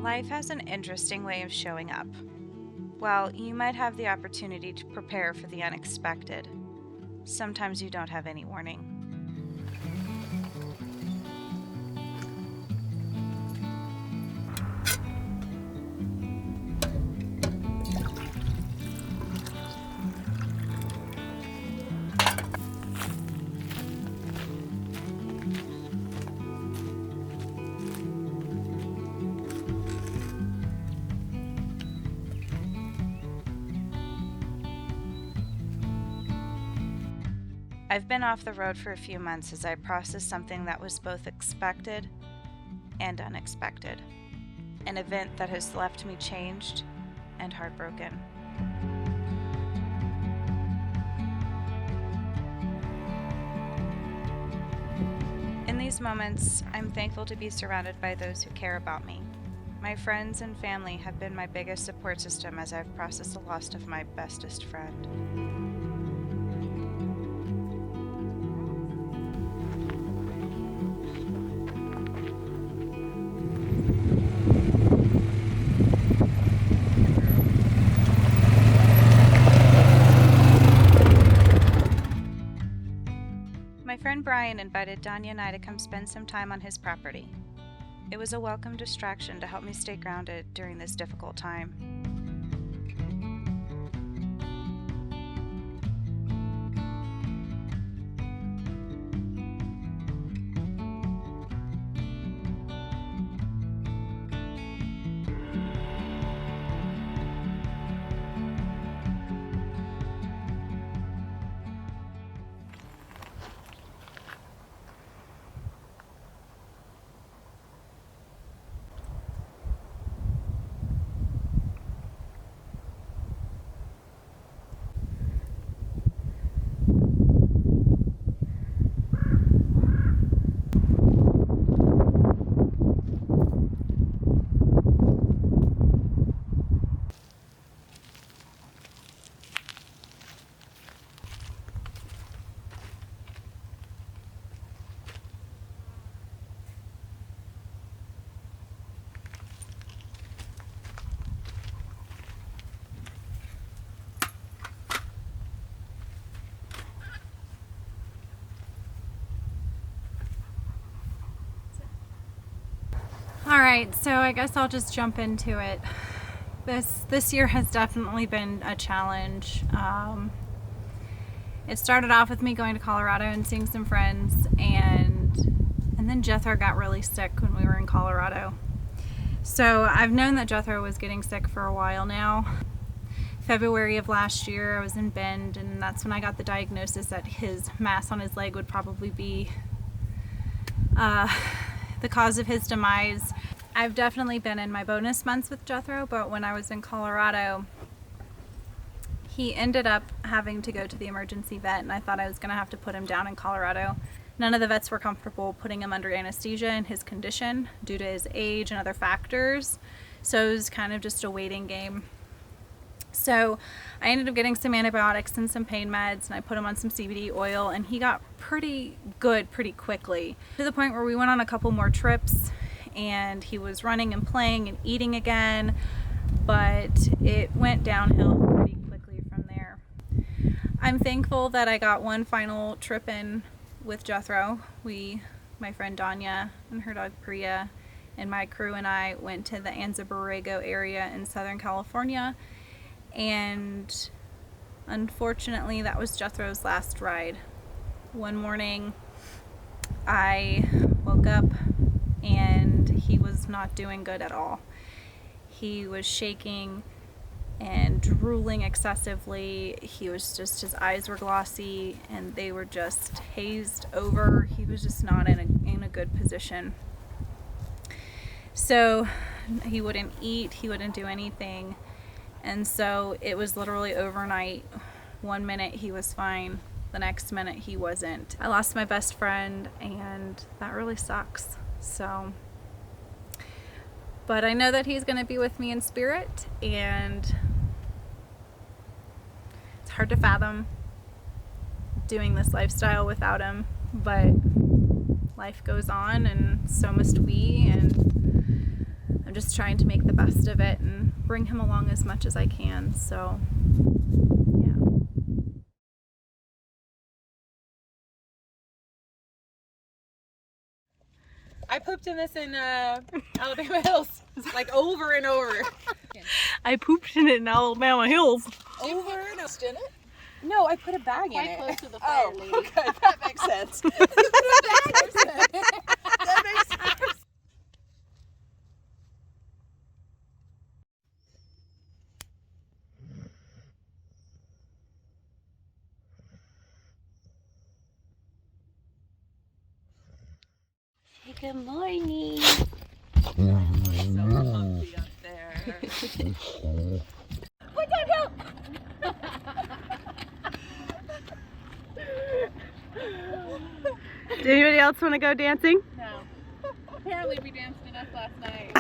Life has an interesting way of showing up. While you might have the opportunity to prepare for the unexpected, sometimes you don't have any warning. I've been off the road for a few months as I process something that was both expected and unexpected. An event that has left me changed and heartbroken. In these moments, I'm thankful to be surrounded by those who care about me. My friends and family have been my biggest support system as I've processed the loss of my bestest friend. My friend Brian invited Danya and I to come spend some time on his property. It was a welcome distraction to help me stay grounded during this difficult time. Alright, so I guess I'll just jump into it. This year has definitely been a challenge. It started off with me going to Colorado and seeing some friends, and then Jethro got really sick when we were in Colorado. So I've known that Jethro was getting sick for a while now. February of last year I was in Bend, and that's when I got the diagnosis that his mass on his leg would probably be the cause of his demise. I've definitely been in my bonus months with Jethro, but when I was in Colorado, he ended up having to go to the emergency vet, and I thought I was going to have to put him down in Colorado. None of the vets were comfortable putting him under anesthesia in his condition due to his age and other factors, so it was kind of just a waiting game. So I ended up getting some antibiotics and some pain meds, and I put him on some CBD oil, and he got pretty good pretty quickly, to the point where we went on a couple more trips and he was running and playing and eating again, but it went downhill pretty quickly from there. I'm thankful that I got one final trip in with Jethro. My friend Danya and her dog Priya and my crew and I went to the Anza Borrego area in Southern California, and unfortunately that was Jethro's last ride. One morning I woke up and he was not doing good at all. He was shaking and drooling excessively. His eyes were glossy and they were just hazed over. He was just not in a good position. So he wouldn't eat, he wouldn't do anything. And so it was literally overnight. One minute he was fine, the next minute he wasn't. I lost my best friend, and that really sucks. But I know that he's going to be with me in spirit, and it's hard to fathom doing this lifestyle without him, but life goes on and so must we, and I'm just trying to make the best of it and bring him along as much as I can. So, yeah. I pooped in this in Alabama Hills, like over and over. I pooped in it in Alabama Hills. Over and over. In it? No, I put a bag in it. Close to the fire, lady. Okay, that makes sense. That makes sense. Good morning. So comfy up there. What the hell? Did anybody else want to go dancing? No. Apparently we danced enough last night.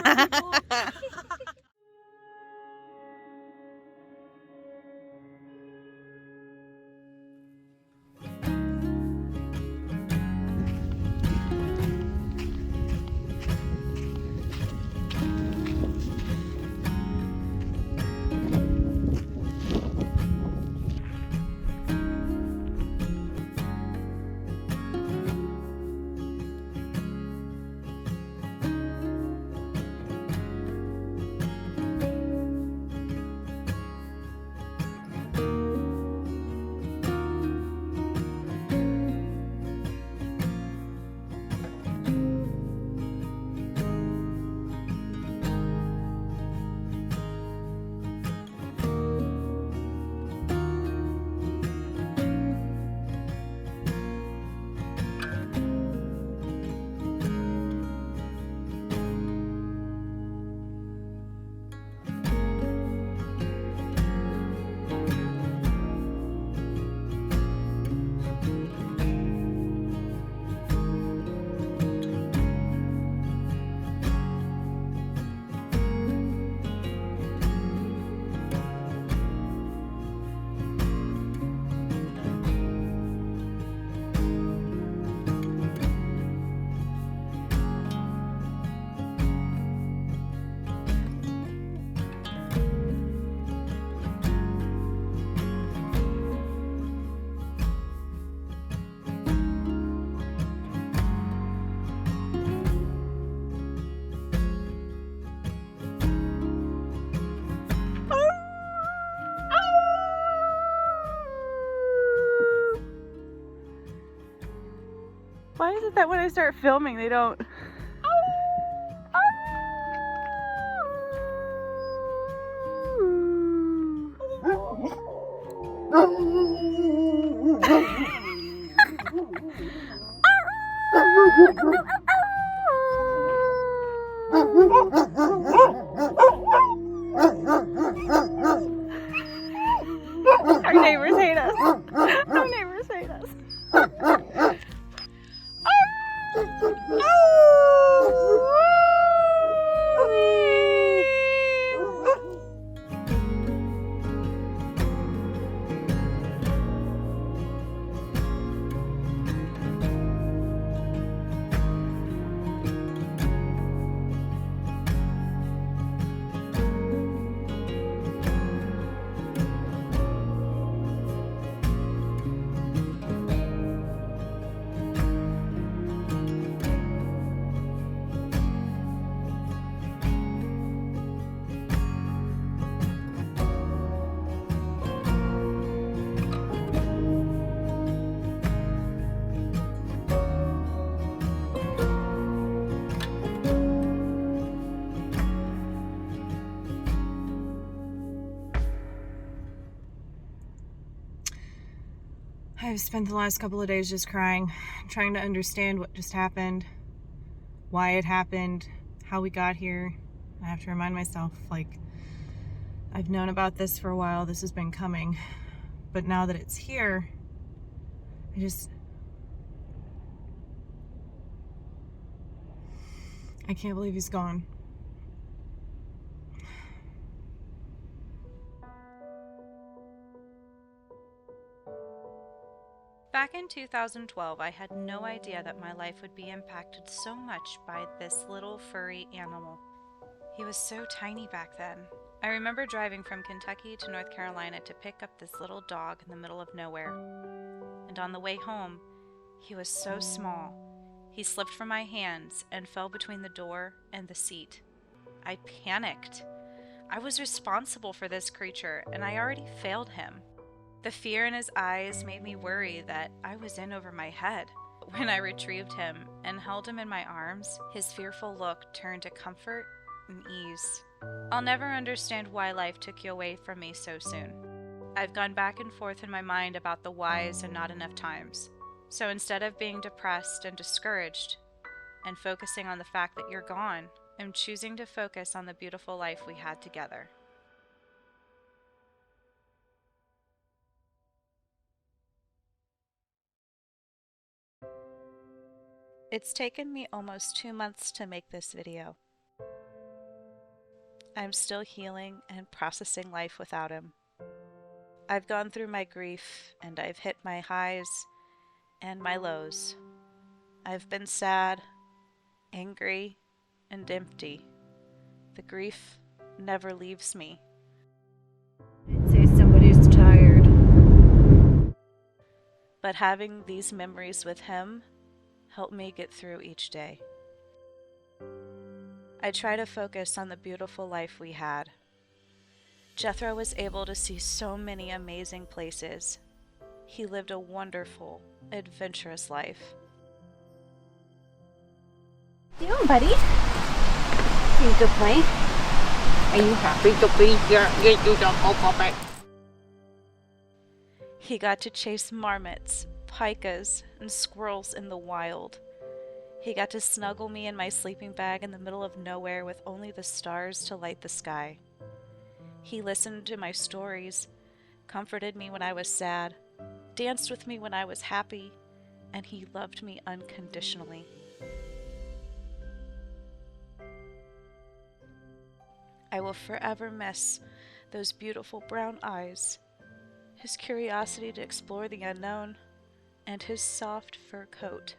Why is it that when I start filming, they don't? Our neighbors hate us. Our neighbors hate us. I've spent the last couple of days just crying, trying to understand what just happened, why it happened, how we got here. I have to remind myself, like, I've known about this for a while, this has been coming, but now that it's here, I can't believe he's gone. Back in 2012, I had no idea that my life would be impacted so much by this little furry animal. He was so tiny back then. I remember driving from Kentucky to North Carolina to pick up this little dog in the middle of nowhere. And on the way home, he was so small. He slipped from my hands and fell between the door and the seat. I panicked. I was responsible for this creature, and I already failed him. The fear in his eyes made me worry that I was in over my head. When I retrieved him and held him in my arms, his fearful look turned to comfort and ease. I'll never understand why life took you away from me so soon. I've gone back and forth in my mind about the whys and not enough times. So instead of being depressed and discouraged and focusing on the fact that you're gone, I'm choosing to focus on the beautiful life we had together. It's taken me almost 2 months to make this video. I'm still healing and processing life without him. I've gone through my grief and I've hit my highs and my lows. I've been sad, angry, and empty. The grief never leaves me. I'd say somebody's tired. But having these memories with him help me get through each day. I try to focus on the beautiful life we had. Jethro was able to see so many amazing places. He lived a wonderful, adventurous life. You doing, buddy? You good play? Are you happy to be here? Get you the puppet. He got to chase marmots, pikas, and squirrels in the wild. He got to snuggle me in my sleeping bag in the middle of nowhere with only the stars to light the sky. He listened to my stories, comforted me when I was sad, danced with me when I was happy, and he loved me unconditionally. I will forever miss those beautiful brown eyes, his curiosity to explore the unknown, and his soft fur coat.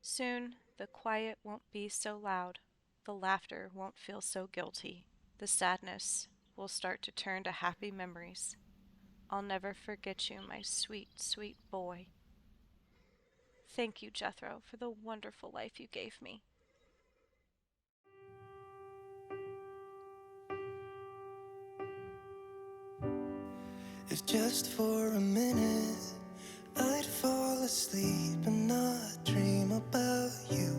Soon, the quiet won't be so loud, the laughter won't feel so guilty, the sadness will start to turn to happy memories. I'll never forget you, my sweet, sweet boy. Thank you, Jethro, for the wonderful life you gave me. If just for a minute I'd fall asleep and not dream about you.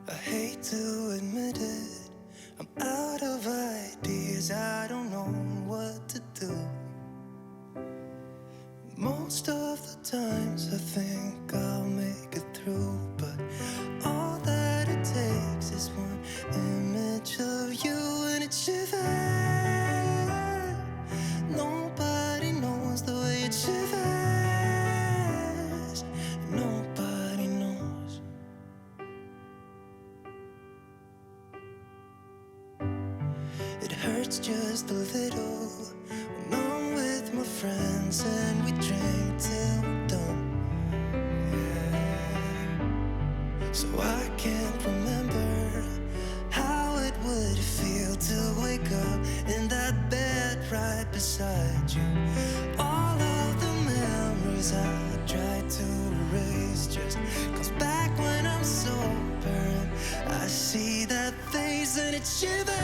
I hate to admit it, I'm out of ideas, I don't know what to do. Most of the times I think I'll make it through, but all that it takes is one image of you and it shivers. Nobody knows the way it shivers. Nobody knows. It hurts just a little when I'm with my friends and we drink till we're done. Yeah. So I can't remember how it would feel to wake up in that bed right beside you. All of the memories I tried to erase just comes back when I'm sober and I see that face and it shivers.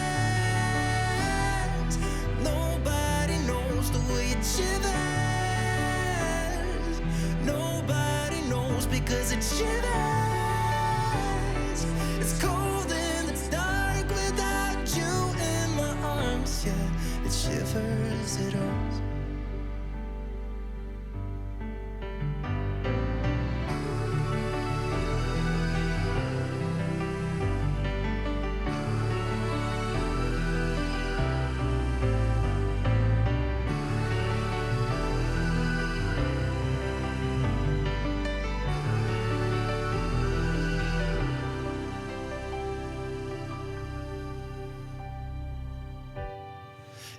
because it shivers. It's cold and it's dark without you in my arms. Yeah, it shivers, it hurts.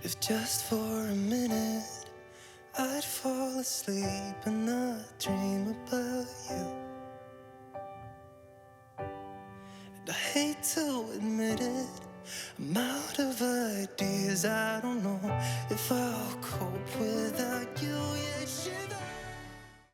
If just for a minute I'd fall asleep and not dream about you. And I hate to admit it, I'm out of ideas. I don't know if I'll cope with